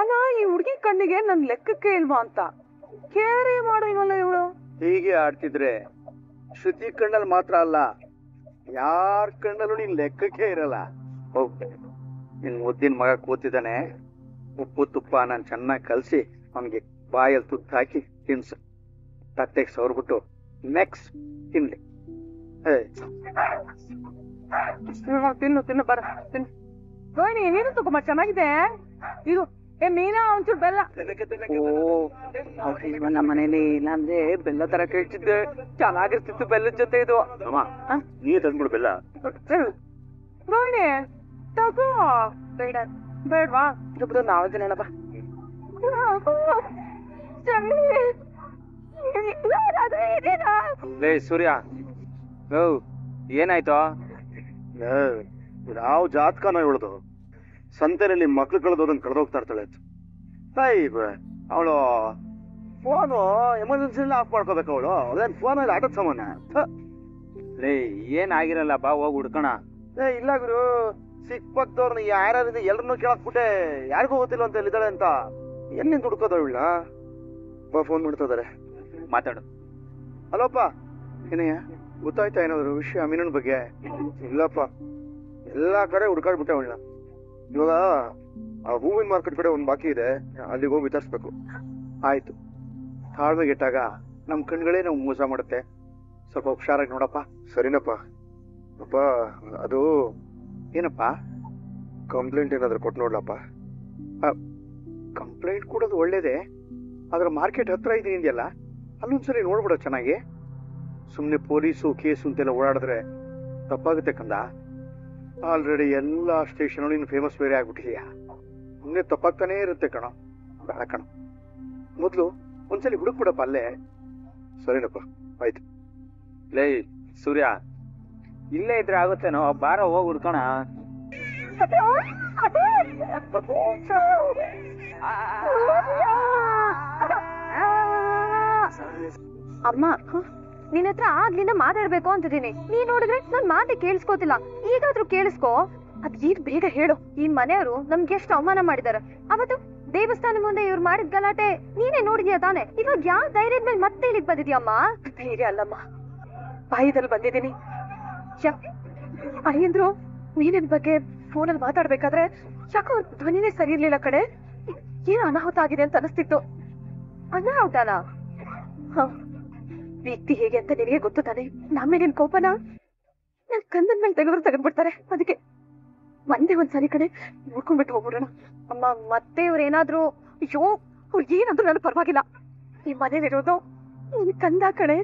ಅಲ್ಲ ಈ ಹುಡುಗಿ ಕಣ್ಣಿಗೆ ನನ್ ಲೆಕ್ಕಕ್ಕೆ ಇಲ್ವಾ ಅಂತ ಕೇರೆ ಮಾಡೋಲ್ವಲ್ಲ ಇವಳು. ಹೀಗೆ ಆಡ್ತಿದ್ರೆ ಶ್ರುತಿ ಕಣ್ಣಲ್ಲಿ ಮಾತ್ರ ಅಲ್ಲ, ಯಾರ ಕಣ್ಣಲ್ಲೂ ನೀನ್ ಲೆಕ್ಕಕ್ಕೆ ಇರಲ್ಲ. ಹೋಗ್, ನಿನ್ ಮುದ್ದಿನ ಮಗ ಕೂತಿದ್ದಾನೆ, ಉಪ್ಪು ತುಪ್ಪ ನಾನು ಚೆನ್ನಾಗಿ ಕಲಸಿ ಅವನಿಗೆ ಬಾಯಲ್ಲಿ ತುತ್ತು ಹಾಕಿ ತಿನ್ಸು. ತಟ್ಟೆಗೆ ಸವರ್ಬಿಟ್ಟು ನೆಕ್ಸ್ಟ್ ತಿನ್ಲಿ. ತಿನ್ನು ತಿನ್ನು ಬರ ತಿನ್ನು. ರೋಹಿಣಿ ನೀನು ತಗೊಮ್ಮ, ಚೆನ್ನಾಗಿದೆ ಇದು. ಮೀನಾ ಒಂಚೂರು ಬೆಲ್ಲ. ಓ ನಮ್ಮ ಮನೇಲಿ ಇಲ್ಲಾಂದ್ರೆ ಬೆಲ್ಲ ತರ ಕೇಳ್ತಿದ್ದೆ, ಚೆನ್ನಾಗಿರ್ತಿತ್ತು ಬೆಲ್ಲದ ಜೊತೆ ಇದು. ನೀ ತಂದ್ಬಿಡು ಬೆಲ್ಲ. ರೋಹಿಣಿ ತಗೋ. ಬೇಡ ಬೇಡವಾ? ಇಬ್ಬರು ನಾವೇ ತಿನ್ನೋಣ ಬಾ. ಲೇ ಸೂರ್ಯ, ಏನಾಯ್ತು? ಯಾವ ಜಾತಕನ ಇವಳದು? ಸಂತೆನಲ್ಲಿ ಮಕ್ಳು ಕಳೆದೋದನ್ನ ಕಳೆದೋಗ್ತಾ ಇರ್ತಾಳೆ. ಅವಳು ಫೋನು ಎಮರ್ಜೆನ್ಸಿ ಆಫ್ ಮಾಡ್ಕೋಬೇಕು. ಅವಳು ಅದೇನ್ ಫೋನ್ ಅಲ್ಲಿ ಆಟದ ಸಾಮಾನ. ಲೇ ಏನಾಗಿರಲ್ಲ ಬಾ, ಹೋಗಿ ಹುಡ್ಕೋಣ. ಇಲ್ಲ ಗುರು, ಸಿಕ್ ಪಕ್ಕದವ್ರನ್ನ ಯಾರ್ಯಾರಿದೆ ಎಲ್ಲರನ್ನೂ ಕೇಳಕ್ಬಿಟ್ಟೆ, ಯಾರಿಗೂ ಗೊತ್ತಿಲ್ಲ ಅಂತ ಎಲ್ಲಿದ್ದಾಳೆ ಅಂತ. ಎಲ್ಲಿಂದ ಹುಡ್ಕೋದ ಇವಳ? ಫೋನ್ ಮಾಡ್ತಾ ಇದಾರೆ, ಮಾತಾಡು. ಹಲೋಪ್ಪ, ಏನಯ್ಯ ಗೊತ್ತಾಯ್ತಾ ಏನಾದ್ರು ವಿಷಯ ಮೀನನ್ ಬಗ್ಗೆ? ಇಲ್ಲಪ್ಪ, ಎಲ್ಲಾ ಕಡೆ ಹುಡ್ಕಾಡ್ಬಿಟ್ಟೆ ಅವಳನ್ನ. ಇವಾಗ ಆ ಹೂವಿನ ಮಾರ್ಕೆಟ್ ಕಡೆ ಒಂದ್ ಬಾಕಿ ಇದೆ, ಅಲ್ಲಿಗೆ ಹೋಗಿ ವಿತರಿಸ್ಬೇಕು. ಆಯ್ತು, ತಾಳ್ಮೆಗೆಟ್ಟಾಗ ನಮ್ ಕಣ್ಗಳೇ ನಾವು ಮೋಸ ಮಾಡುತ್ತೆ. ಸ್ವಲ್ಪ ಹುಷಾರಾಗಿ ನೋಡಪ್ಪ. ಸರಿನಪ್ಪ. ಅಪ್ಪ ಅದು ಏನಪ್ಪ? ಕಂಪ್ಲೇಂಟ್ ಏನಾದ್ರು ಕೊಟ್ಟು ನೋಡ್ಲಪ್ಪ. ಕಂಪ್ಲೇಂಟ್ ಕೊಡೋದು ಒಳ್ಳೇದೇ, ಆದ್ರೆ ಮಾರ್ಕೆಟ್ ಹತ್ರ ಇದೆಯಲ್ಲ, ಅಲ್ಲೊಂದ್ಸರಿ ನೋಡ್ಬಿಡೋ ಚೆನ್ನಾಗಿ. ಸುಮ್ಮನೆ ಪೊಲೀಸು ಕೇಸು ಅಂತೆಲ್ಲ ಓಡಾಡಿದ್ರೆ ತಪ್ಪಾಗುತ್ತೆ ಕಂದ. ಆಲ್ರೆಡಿ ಎಲ್ಲ ಸ್ಟೇಷನ್ ನೀನು ಫೇಮಸ್ ಬೇರೆ ಆಗ್ಬಿಟ್ಟಿದೀಯಾ, ಸುಮ್ಮನೆ ತಪ್ಪಾಗ್ತಾನೇ ಇರುತ್ತೆ ಕಣ. ಬೇಡ ಕಣ, ಮೊದಲು ಒಂದ್ಸಲಿ ಹುಡುಕ್ಬಿಡಪ್ಪ ಅಲ್ಲೇ. ಸರಿನಪ್ಪ, ಆಯ್ತು. ಲೇ ಸೂರ್ಯ, ಇಲ್ಲೇ ಇದ್ರೆ ಆಗುತ್ತೇನೋ, ಬಾರ ಹೋಗಿ ಹುಡ್ಕೋಣ. ಅಮ್ಮ, ನಿನ್ನ ಹತ್ರ ಆಗ್ಲಿಂದ ಮಾತಾಡ್ಬೇಕು ಅಂತಿದ್ದೀನಿ. ನೀನ್ ನೋಡಿದ್ರೆ ನನ್ ಮಾತೆ ಕೇಳಿಸ್ಕೋತಿಲ್ಲ. ಈಗಾದ್ರೂ ಕೇಳಿಸ್ಕೋ. ಅದ್ ಈಗ ಬೇಗ ಹೇಳು. ಈ ಮನೆಯವರು ನಮ್ಗೆ ಎಷ್ಟು ಅವಮಾನ ಮಾಡಿದಾರೆ. ಅವತ್ತು ದೇವಸ್ಥಾನ ಮುಂದೆ ಇವ್ರು ಮಾಡಿದ ಗಲಾಟೆ ನೀನೇ ನೋಡಿದ್ಯಾ ತಾನೆ? ಇವಾಗ ಯಾವ ಧೈರ್ಯದ ಮೇಲೆ ಮತ್ತೆ ಇಲ್ಲಿಗೆ ಬಂದಿದ್ಯಮ್ಮ? ಧೈರ್ಯ ಅಲ್ಲಮ್ಮ, ಬಾಯಿದಲ್ಲಿ ಬಂದಿದ್ದೀನಿ. ಅಯ್ಯಂದ್ರು ಮೀನಿನ ಬಗ್ಗೆ ಫೋನಲ್ಲಿ ಮಾತಾಡ್ಬೇಕಾದ್ರೆ ಯಾಕೋ ಅವ್ರ ಧ್ವನಿನೇ ಸರಿ ಇರ್ಲಿಲ್ಲ ಕಡೆ. ಏನು ಅನಾಹುತ ಆಗಿದೆ ಅಂತ ಅನಿಸ್ತಿತ್ತು. ಅನಾಹುತನಾ? ವ್ಯಕ್ತಿ ಹೇಗೆ ಅಂತ ನಿನಗೆ ಗೊತ್ತು ತಾನೆ. ನಮ್ಮ ನಿನ್ ಕೋಪನ ನನ್ ಕಂದನ್ ಮೇಲೆ ತೆಗೆದ್ಬಿಡ್ತಾರೆ. ಅದಕ್ಕೆ ಒಂದ್ಸರಿ ಕಡೆ ನೋಡ್ಕೊಂಡ್ಬಿಟ್ಟು ಹೋಗ್ಬಿಡೋಣ. ಅಮ್ಮ, ಮತ್ತೆ ಇವ್ರೇನಾದ್ರೂ? ಅಯ್ಯೋ, ಅವ್ರು ಏನಾದ್ರು ನನಗೆ ಪರವಾಗಿಲ್ಲ. ಈ ಮನೇಲಿರೋದು ನಿನ್ ಕಂದ ಕಡೆ,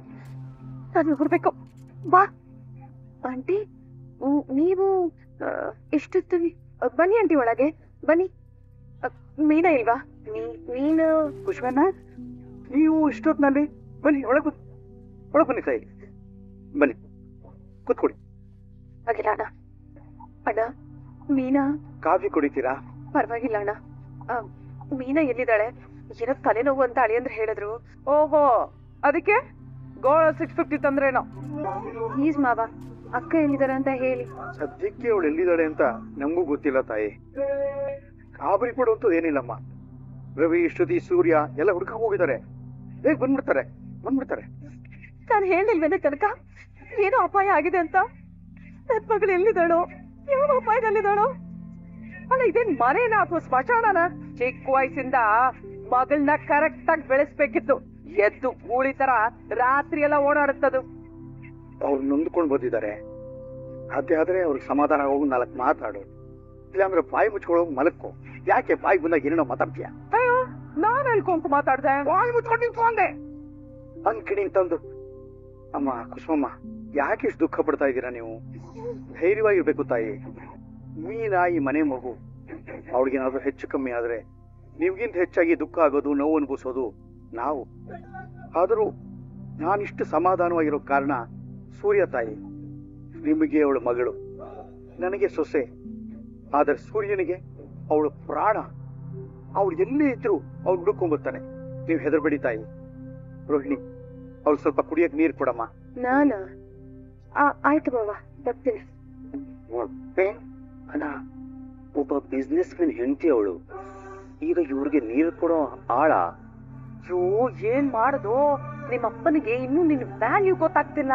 ನಾನು ನೋಡ್ಬೇಕು. ಬಾ. ಆಂಟಿ, ನೀವು ಎಷ್ಟೊತ್ತು? ಬನ್ನಿ ಆಂಟಿ, ಒಳಗೆ ಬನ್ನಿ. ಮೀನಾ ಇಲ್ವಾ? ಮೀನು ಕುಶ್ವಣ್ಣ, ನೀವು ಇಷ್ಟೊತ್ತಿನಲ್ಲಿ ಬನ್ನಿ, ಒಳಗೆ ಬನ್ನಿ ತಾಯಿ, ಬನ್ನಿ ಕೂತ್ಕೊಡಿ. ಆಗಿಲ್ಲ ಅಣ್ಣ. ಅಣ್ಣ, ಮೀನಾ ಕಾಫಿ ಕುಡಿತೀರಾ? ಪರವಾಗಿಲ್ಲ ಅಣ್ಣ. ಮೀನಾ ಎಲ್ಲಿದ್ದಾಳೆ? ಏನೋ ತಲೆನೋವು ಅಂತ ಅಳಿಯಂದ್ರೆ ಹೇಳಿದ್ರು. ಓಹೋ, ಅದಕ್ಕೆ ಗೋಳ 650 ತಂದ್ರೇನೋ. ಪ್ಲೀಸ್ ಮಾವ, ಅಕ್ಕ ಎಲ್ಲಿದ್ದಾರೆ ಅಂತ ಹೇಳಿ. ಸದ್ಯಕ್ಕೆ ಅವಳು ಎಲ್ಲಿದ್ದಾಳೆ ಅಂತ ನಮಗೂ ಗೊತ್ತಿಲ್ಲ ತಾಯಿ. ಗಾಬರಿ ಪಡುವಂಥದ್ದು ಏನಿಲ್ಲಮ್ಮ. ರವಿ, ಶ್ರುತಿ, ಸೂರ್ಯ ಎಲ್ಲ ಹುಡುಕ ಹೋಗಿದ್ದಾರೆ. ಬೇಗ ಬಂದ್ಬಿಡ್ತಾರೆ. ನಾನು ಹೇಳಿಲ್ವೇನೆ ಕನಕ, ಏನೋ ಅಪಾಯ ಆಗಿದೆ ಅಂತ? ನನ್ ಮಗಳು ಎಲ್ಲಿದ್ದಾಳೋ, ಯಾವ ಅಪಾಯದಲ್ಲಿದ್ದಾಳೋ? ಅಲ್ಲ, ಇದೇನ್ ಮನೇನ ಅಥವಾ ಸ್ಮಶಾನನ? ಚಿಕ್ಕ ವಯಸ್ಸಿಂದ ಮಗಳನ್ನ ಕರೆಕ್ಟ್ ಆಗಿ ಬೆಳೆಸ್ಬೇಕಿತ್ತು. ಎದ್ದು ಗೂಳಿ ತರ ರಾತ್ರಿ ಎಲ್ಲ ಓಡಾಡುತ್ತದು. ಅವ್ರು ನೊಂದ್ಕೊಂಡು ಬಂದಿದ್ದಾರೆ. ಅದೇ ಆದ್ರೆ ಅವ್ರಿಗೆ ಸಮಾಧಾನ ಹೋಗಿ 4 ಮಾತಾಡು. ಇಲ್ಲಾಂದ್ರೆ ಬಾಯಿ ಮುಚ್ಕೊಳ್ಳೋಗಿ ಮಲಕ್ಕೋ. ಯಾಕೆ ಬಾಯಿ ಬಂದಾಗ ಏನೇನೋ ಮಾತಾಡ್ತೀಯ? ಅಯ್ಯೋ, ನಾನು ಹೇಳ್ಕೊಂತ ಮಾತಾಡ್ದೆ. ಬಾಯಿ ಮುಚ್ಕೊಂಡು ನಿಂತ್ಕೊಂಡೆ ಅಂದ್ಕಿಣಿ ತಂದು. ಅಮ್ಮ ಕುಸುಮಮ್ಮ, ಯಾಕೆ ಇಷ್ಟು ದುಃಖ ಪಡ್ತಾ ಇದ್ದೀರಾ ನೀವು? ಧೈರ್ಯವಾಗಿರ್ಬೇಕು ತಾಯಿ. ಮೀನಾ ಈ ಮನೆ ಮಗು. ಅವಳಿಗೇನಾದ್ರೂ ಹೆಚ್ಚು ಕಮ್ಮಿ ಆದ್ರೆ ನಿಮ್ಗಿಂತ ಹೆಚ್ಚಾಗಿ ದುಃಖ ಆಗೋದು, ನೋವು ಅನುಭವಿಸೋದು ನಾವು. ಆದರೂ ನಾನಿಷ್ಟು ಸಮಾಧಾನವಾಗಿರೋ ಕಾರಣ ಸೂರ್ಯ ತಾಯಿ. ನಿಮಗೆ ಅವಳು ಮಗಳು, ನನಗೆ ಸೊಸೆ. ಆದರೆ ಸೂರ್ಯನಿಗೆ ಅವಳು ಪ್ರಾಣ. ಅವಳು ಎಲ್ಲಿ ಇದ್ರು ಅವ್ಳು ಹುಡುಕೊಂಡ್ಬರ್ತಾನೆ. ನೀವು ಹೆದರ್ಬೇಡಿ ತಾಯಿ. ರೋಹಿಣಿ, ಅವ್ಳು ಸ್ವಲ್ಪ ಕುಡಿಯಕ್ ನೀರು ಕೊಡಮ್ಮ. ನಾನ? ಆಯ್ತು ಬಾವ, ತಪ್ತೀನಿ. ಅಣ್ಣ, ಒಬ್ಬ ಬಿಸ್ನೆಸ್ ಮ್ಯಾನ್ ಹೆಂಡತಿ ಅವಳು. ಈಗ ಅನ್ನೋದು ಇವ್ರಿಗೆ ನೀರು ಕೊಡೋ ಆಳ. ಅಯ್ಯೋ ಏನ್ ಮಾಡುದು, ನಿಮ್ಮಪ್ಪನಿಗೆ ಇನ್ನೂ ನಿನ್ ವ್ಯಾಲ್ಯೂ ಗೊತ್ತಾಗ್ತಿಲ್ಲ.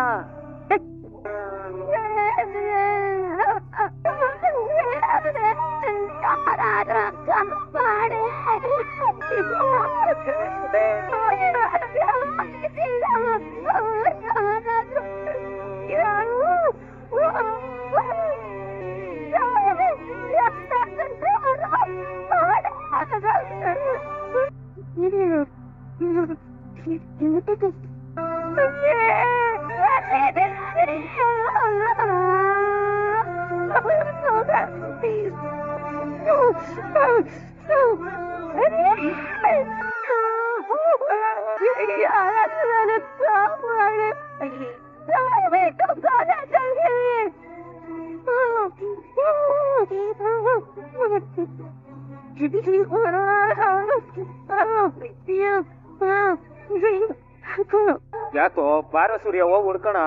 ಯಾಕೋ ಬಾರೋ ಸೂರ್ಯ, ಹೋಗಿ ಹುಡ್ಕೋಣ.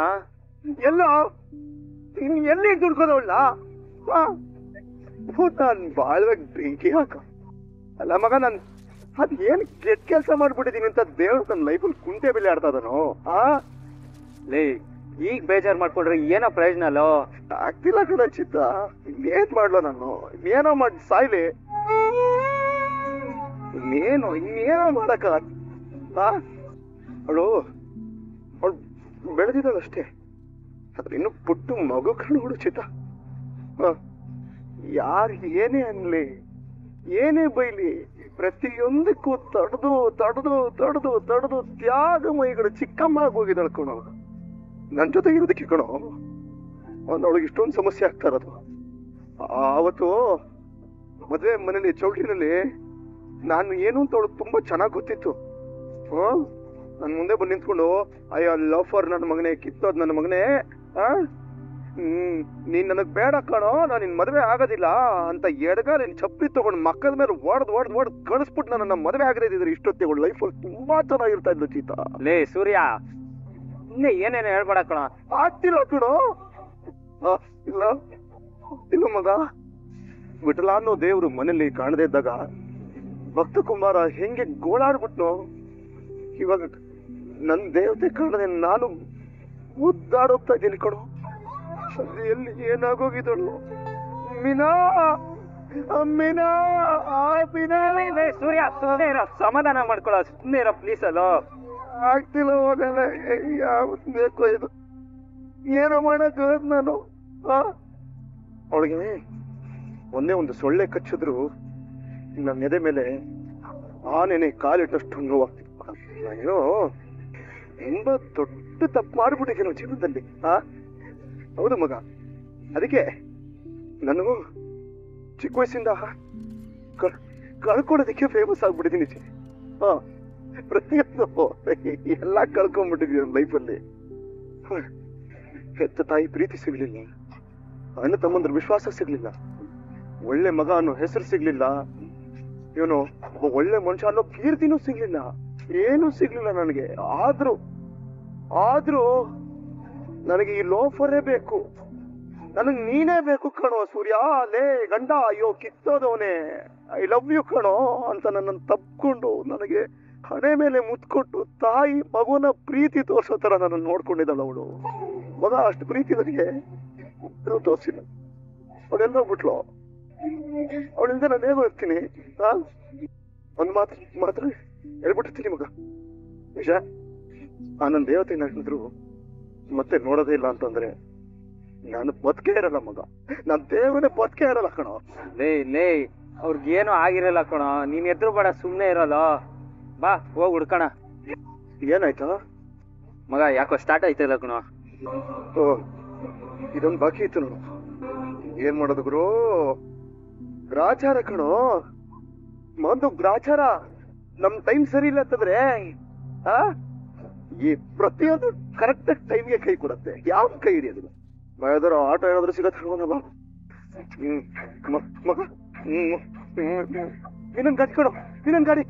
ಎಲ್ಲೋ ಇನ್ ಎಲ್ಲಿ ದುಡ್ಕೋದವಳ ನಾನ್ ಬಾಳ್ವಾಗ ಬೆಂಕಿ ಹಾಕ. ಅಲ್ಲ ಮಗ, ನಾನ್ ಅದ್ ಏನ್ ಕೆಟ್ಟ ಕೆಲಸ ಮಾಡ್ಬಿಟ್ಟಿದೀನಿ ಅಂತ ದೇವ್ರ ನನ್ನ ಲೈಫಲ್ಲಿ ಕುಂಟೆ ಬೆಲೆ ಆಡ್ತಾ ಇದಾನೋ. ಲೇ, ಈಗ ಬೇಜಾರ್ ಮಾಡ್ಕೊಂಡ್ರೆ ಏನೋ ಪ್ರಯೋಜನ ಅಲ್ಲೋ. ಆಗ್ತಿಲ್ಲ ಕಣ ಚಿತ್ತ, ಇನ್ನೇನ್ ಮಾಡ್ಲೋ ನಾನು, ಇನ್ನೇನೋ ಮಾಡಿ ಸಾಯ್ಲಿ. ಇನ್ನೇನೋ ಮಾಡಕ ಅವಳು ಬೆಳೆದಿದ್ದಾಳು ಅಷ್ಟೇ, ಆದ್ರೆ ಇನ್ನು ಪುಟ್ಟು ಮಗು ಕಣ್ಣುಗಳು ಚಿತ್ತ. ಯಾರು ಏನೇ ಅನ್ಲಿ, ಏನೇ ಬೈಲಿ, ಪ್ರತಿಯೊಂದಕ್ಕೂ ತಡೆದು ತಡೆದು ತಡೆದು ತಡೆದು ತ್ಯಾಗಮಯಿಗಳು ಚಿಕ್ಕಮ್ಮ ಆಗೋಗಿದ್ದಾಳೆ ಕಣೋ. ನನ್ ಜೊತೆಗೆ ಇರೋದಕ್ಕೆ ಕಣೋ ಅವಳಿಗೆ ಇಷ್ಟೊಂದು ಸಮಸ್ಯೆ ಆಗ್ತಾ ಇರೋದು. ಆವತ್ತು ಮದ್ವೆ ಮನೇಲಿ ಚೌಲ್ಟ್ರಿನಲ್ಲಿ ನಾನು ಏನು ಅಂತ ಅವಳು ತುಂಬಾ ಚೆನ್ನಾಗಿ ಗೊತ್ತಿತ್ತು. ನನ್ ಮುಂದೆ ಬಂದು ನಿಂತ್ಕೊಂಡು ಅಯ್ಯೋ ಲವ್ ಫಾರ್ ನನ್ನ ಮಗನೇ, ಕಿತ್ತೋದ್ ನನ್ನ ಮಗನೇ, ನೀನ್ ನನಗ್ ಬೇಡ ಕಣೋ, ನಾನು ನಿನ್ ಮದ್ವೆ ಆಗೋದಿಲ್ಲ ಅಂತ ಎಡಗಾಲ ಚಪ್ಪಲಿ ತಗೊಂಡು ಮಕ್ಕದ ಮೇಲೆ ಒಡ್ದ್ ಕಳಿಸ್ಬಿಟ್ಟು ನನ್ನ ಮದ್ವೆ ಆಗದೇ ಇದ್ರೆ ಇಷ್ಟೊತ್ತಿಗೆ ಅವಳು ಲೈಫಲ್ಲಿ ತುಂಬಾ ಚೆನ್ನಾಗಿರ್ತಾ ಇದ್ಲು ಚೀತ. ಲೇ ಸೂರ್ಯ, ಇನ್ನೇ ಏನೇನು ಹೇಳ್ಬೇಡ ಕಣ. ಆಗ್ತಿಲ್ಲ ಕಣೋ. ಇಲ್ಲ ಇಲ್ಲ ಮಗ, ವಿಠಲ ಅನ್ನೋ ದೇವ್ರು ಮನೇಲಿ ಕಾಣದೇ ಇದ್ದಾಗ ಭಕ್ತ ಕುಮಾರ ಹೆಂಗೆ ಗೋಳಾಡ್ಬಿಟ್ನೋ, ಇವಾಗ ನನ್ ದೇವತೆ ಕಾಣದೆ ನಾನು ಮುದ್ದಾಡೋಗ್ತಾ ಇದ್ದೀನಿ ಕಣೋ. ಎಲ್ಲಿ ಏನಾಗೋಗಿದಳು ಮೀನಾ, ಮೀನಾ, ಮೀನಾ. ಸೂರ್ಯ ಸುಮ್ಮನೆ ಇರೋ, ಸಮಾಧಾನ ಮಾಡ್ಕೊಳ್ಳೋ, ಸುಮ್ಮನೆ ಇರೋ ಪ್ಲೀಸ್. ಅಲ್ಲೋ ಆಗ್ತಿಲ್ಲ, ಹೋಗಲ್ಲ. ಯಾವತ್ ಬೇಕೋ ಇದು, ಏನೋ ಮಾಡಕ್ ನಾನು. ಅವಳಿಗೆ ಒಂದೇ ಒಂದು ಸೊಳ್ಳೆ ಕಚ್ಚಿದ್ರು ನನ್ನ ಎದೆ ಮೇಲೆ ಆನೆನೆ ಕಾಲಿಟ್ಟಷ್ಟು ನೋವಾಗ್ತಿತ್ತು. ನಾನು ತುಂಬಾ ದೊಡ್ಡ ತಪ್ಪು ಮಾಡ್ಬಿಟ್ಟಿದ್ದೇನೋ ಜೀವನದಲ್ಲಿ. ಹೌದು ಮಗ, ಅದಕ್ಕೆ ನಾನು ಚಿಕ್ಕ ವಯಸ್ಸಿಂದ ಕಳ್ಕೊಳ್ಳೋದಕ್ಕೆ ಫೇಮಸ್ ಆಗ್ಬಿಟ್ಟಿದ್ದೀನಿ. ಪ್ರತಿಯೊಂದು ಎಲ್ಲ ಕಳ್ಕೊಂಡ್ಬಿಟ್ಟಿದ್ದೀನಿ ಲೈಫಲ್ಲಿ. ಹೆತ್ತ ತಾಯಿ ಪ್ರೀತಿ ಸಿಗ್ಲಿಲ್ಲ, ಅಣ್ಣ ತಮ್ಮಂದ್ರ ವಿಶ್ವಾಸ ಸಿಗ್ಲಿಲ್ಲ, ಒಳ್ಳೆ ಮಗ ಅನ್ನೋ ಹೆಸರು ಸಿಗ್ಲಿಲ್ಲ, ಇವನು ಒಬ್ಬ ಒಳ್ಳೆ ಮನುಷ್ಯ ಅನ್ನೋ ಕೀರ್ತಿನೂ ಸಿಗ್ಲಿಲ್ಲ, ಏನೂ ಸಿಗ್ಲಿಲ್ಲ ನನಗೆ. ಆದ್ರೂ ನನಗೆ ಈ ಲೋಫರೇ ಬೇಕು, ನನಗ್ ನೀನೇ ಬೇಕು ಕಣೋ ಸೂರ್ಯ. ಲೇ ಗಂಡ, ಅಯ್ಯೋ ಕಿತ್ತೋದವನೇ, ಐ ಲವ್ ಯು ಕಣೋ ಅಂತ ನನ್ನನ್ನು ತಪ್ಕೊಂಡು ನನಗೆ ಹಣೆ ಮೇಲೆ ಮುತ್ಕೊಟ್ಟು ತಾಯಿ ಮಗುನ ಪ್ರೀತಿ ತೋರ್ಸೋ ತರ ನನ್ನ ನೋಡ್ಕೊಂಡಿದ್ದಾಳ ಅವಳು. ಮಗ ಅಷ್ಟು ಪ್ರೀತಿ ನನಗೆ ತೋರ್ಸಿಲ್ಲ. ಅವಳೆಲ್ಲ ಬಿಟ್ಲು, ಅವಳಿಂದ ನಾನು ಹೇಗೋ ಇರ್ತೀನಿ. ಒಂದ್ ಮಾತ್ರ ಹೇಳ್ಬಿಟ್ಟಿರ್ತೀನಿ ಮಗ. ನಿಜ, ನನ್ನ ದೇವತೆ ಏನಾದ್ರು ಮತ್ತೆ ನೋಡೋದೇ ಇಲ್ಲ ಅಂತಂದ್ರೆ ನಾನು ಬದುಕೇ ಇರಲ್ಲ ಮಗ. ನಾನ್ ದೇವರೇ ಬದುಕೇ ಇರಲ್ಲ ಕಣೋ. ಲೇ ಅವ್ರಿಗೇನು ಆಗಿರಲ್ಲ ಕಣೋ, ನೀನ್ ಎದ್ರು ಬೇಡ, ಸುಮ್ನೆ ಇರಲ್ಲ. ಬಾ ಹೋಗಿ ಹುಡ್ಕಣ. ಏನಾಯ್ತಾ ಮಗ? ಯಾಕೋ ಸ್ಟಾರ್ಟ್ ಆಯ್ತಲ್ಲ ಕಣೋ. ಇದೊಂದು ಬಾಕಿ ಇತ್ತು ನೋಡು. ಏನ್ ಮಾಡೋದು ಗುರು? ಗ್ರಾಚಾರ ಕಣೋ, ಒಂದು ಗ್ರಾಚಾರ. ನಮ್ ಟೈಮ್ ಸರಿ ಇಲ್ಲ ಅಂತಂದ್ರೆ ಈ ಪ್ರತಿಯೊಂದು ಕರೆಕ್ಟ್ ಟೈಮ್ಗೆ ಕೈ ಕೊಡತ್ತೆ. ಯಾವ ಕೈ ಹಿಡಿಯೋದಿಲ್ಲ. ಯಾವ್ದಾರು ಆಟೋ ಏನಾದ್ರು ಸಿಗತ್ತ ಬಾ ಮಗ. ಇನ್ನೊಂದು ಗಾಡಿ ಕೊಡು, ಇನ್ನೊಂದು ಗಾಡಿ,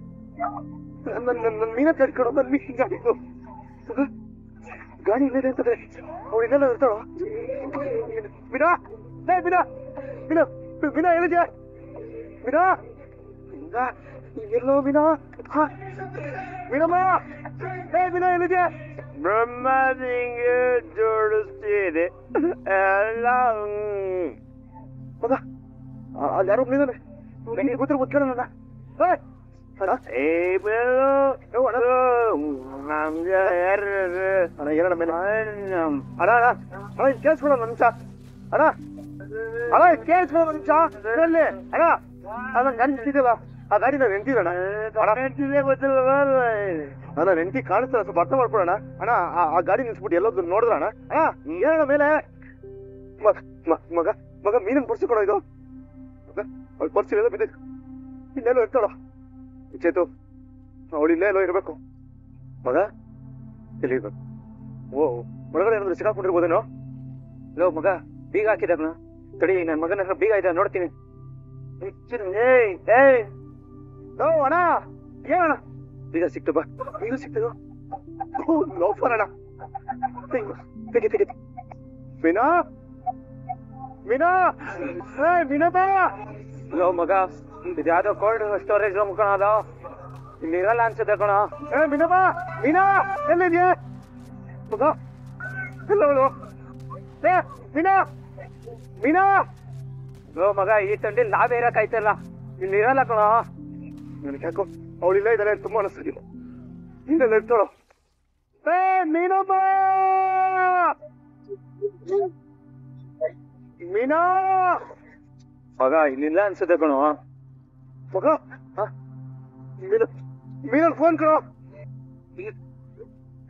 ಮೀನ ಗಾಡಿ ಕೊಡು, ನನ್ನ ಮೀನ್ ಗಾಡಿ ಗಾಡಿ ಇಲ್ಲದೆ ಅಂತಂದ್ರೆ ಅವ್ಳು ಇನ್ನೆಲ್ಲ ಇರ್ತಾಳೋ. ಮೀನಾ, ಮೀನಾ ಮೀನಾ ಮೀನಾ ಹೇಳಿದ್ಯಾ? ಮೀನಾ ಎಲ್ಲೋ ಮೀನಾ ಮೀನಮ್ಮ ಏ ಮೀನಾ ಎಲ್ಲಿದ್ಯಾ ಬ್ರಹ್ಮ ನಿಂಗೆ ಜೋಡಿಸ್ತೀನಿ ಎಲ್ಲ ಮಗ ಅಲ್ಲಿ ಯಾರೋ ಮೀನಾನೆ ನಿನಗೆ ಗೊತ್ತಿರೋ ಗೊತ್ತಿಲ್ಲ ಅಣ್ಣ ಏನಣ್ಣ ಮೇಲೆ ಅಣ್ಣ ಅಣ್ಣ ಕೇಳಿಸ್ಕೊಡ ನಿಮಿಷ ಅಣ್ಣ ಅಣ್ಣ ಕೇಳಿಸ್ಕೊಡ ನಿಮಿಷ ಹೇಳಿ ಅಣ್ಣ ಅಣ್ಣ ನೆನ್ಸಿದಲ್ಲ ಆ ಗಾಡಿ ನಾವು ನೆನ್ತಿದಣ್ಣ ಅಣ್ಣ ನೆನ್ತಿ ಕಾಣಿಸ್ತಾರ ಸ್ವಲ್ಪ ಅರ್ಥ ಮಾಡ್ಕೊಡೋಣ ಅಣ್ಣ ಆ ಗಾಡಿ ನಿಲ್ಸ್ಬಿಟ್ಟು ಎಲ್ಲೋದ್ರು ನೋಡಿದ್ರ ಅಣ್ಣ ಅಣ್ಣ ಏನಣ್ಣ ಮೇಲೆ ಮಗ ಮಗ ಮೀನನ್ ಪರ್ಸಿ ಕೊಡೋ ಇದು ಅವಳು ಪರ್ಸಿ ಎಲ್ಲ ಬಿದ್ದ ಇಲ್ಲೆಲ್ಲೋ ಇರ್ತಾಳ ಚೇತು ಅವಳು ಇಲ್ಲೇ ಎಲ್ಲೋ ಇರ್ಬೇಕು ಮಗ ಎಲ್ಲಿ ಇರ್ಬೇಕು ಓ ಒಳಗಡೆ ಏನಾದ್ರು ಸಿಕ್ಕಾಕೊಂಡಿರ್ಬೋದೇನೋ ಲೋ ಮಗ ಬೀಗ ಹಾಕಿದಾಗ್ನ ತಡಿ ನನ್ನ ಮಗನ ಹತ್ರ ಬೀಗ ಇದೆ ನೋಡ್ತೀನಿ ಅಣ್ಣ ಏನಣ್ಣ ಬೀಗ ಸಿಕ್ತು ಬಾ ಬೀಗ ಸಿಕ್ತದ ಲೋಫರ್ ಅಣ್ಣ ತೆಗಿ ತೆಗಿ ಮೀನಾ ಮೀನಾ ಮೀನಾ ಬಾ ಲೋ ಮಗ ಇದ್ಯಾವುದೋ ಕೋಲ್ಡ್ ಸ್ಟೋರೇಜ್ ರೂಮ್ ಕಣ ಅದು ಇಲ್ಲಿ ಇರಲ್ಲ ಅನ್ಸುತ್ತೆ ಕಣ ಮೀನಾ ಬಾ ಮೀನಾ ಎಲ್ಲಿದ್ಯಾ ಮಗ ಎಲ್ಲವಳು ಮೀನಾ ಮೀನಾ ಲೋ ಮಗ ಈ ತಂಡಿಲಿ ನಾವೇ ಇರಕ್ಕಾಯ್ತಲ್ಲ ಇಲ್ಲಿ ಇರಲ್ಲ ಕಣ ನನಗೆ ಯಾಕೋ ಅವಳಿಲ್ಲ ಇದ್ದಾಳೆ ತುಂಬಾ ಅನಿಸ್ತಿಲ್ಲ ಹಿಂದೆಲ್ಲ ಇರ್ತಾಳೋ ಮೀನಮ್ಮ ಮೀನಾ ಮಗ ಇಲ್ಲಿಲ್ಲ ಅನ್ಸುತ್ತೆ ಕಣೋ ಮಗ ಮೀನಲ್ ಫೋನ್ ಕಣೋ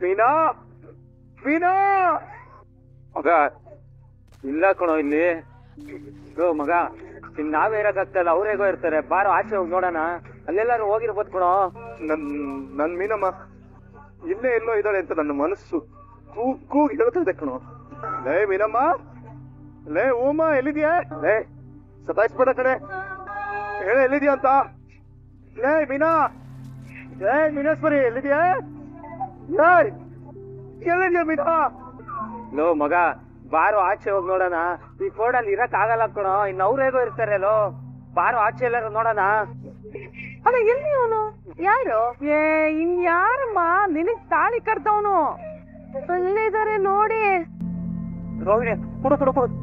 ಮೀನಾ ಮೀನಾ ಮಗ ಇಲ್ಲ ಕಣೋ ಇಲ್ಲಿ ಲೋ ಮಗ ಇನ್ ನಾವೇ ಇರಕ್ಕಾಗ್ತಲ್ಲ ಅವ್ರೇಗೋ ಇರ್ತಾರೆ ಬಾರೋ ಆಚೆ ಹೋಗಿ ನೋಡೋಣ ಅಲ್ಲೆಲ್ಲಾರು ಹೋಗಿರ್ಬೋದು ಕಣೋ ನನ್ ಮೀನಮ್ಮ ಇಲ್ಲೇ ಎಲ್ಲೋ ಇದ್ದಾಳೆ ಅಂತ ನನ್ನ ಮನಸ್ಸು ಕೂಗಿ ಹೇಳ್ತಾ ಇದೆ ಕಣೋ ಲೇ ಮೀನಮ್ಮ ಲೇ ಓಮ ಎಲ್ಲಿದ್ಯಾ ಲೇ ಸತಾಯಿಸ್ಬೇಡ ಕಡೆ ಹೇಳ ಎಲ್ಲಿದ್ಯಾ ಅಂತ ಲೇ ಮೀನಾ ಲೇ ಮೀನೇಶ್ವರಿ ಎಲ್ಲಿದ್ಯಾ ಲೇ ಎಲ್ಲಿದ್ಯಾ ಮೀನಾ ಲೋ ಮಗ ಬಾರೋ ಆಚೆ ಹೋಗಿ ನೋಡೋಣ ಈ ಕೋಡಲ್ಲಿ ಇರಕ್ ಆಗಲ್ಲ ಕಣೋ ಇನ್ ಅವ್ರೇಗೋ ಇರ್ತಾರೆ ಲೋ ಬಾರೋ ಆಚೆ ಎಲ್ಲಾರು ನೋಡೋಣ ಅಲ್ಲ ಎಲ್ಲಿ ಅವನು ಯಾರು ಏ ಇನ್ಯಾರಮ್ಮ ನಿನಗ್ ತಾಳಿ ಕಟ್ದವನು ಅಲ್ಲಿದ್ದಾರೆ ನೋಡಿ ರೋಹಿಣಿ ಕೊಡು ಕೊಡು ಕೊಡು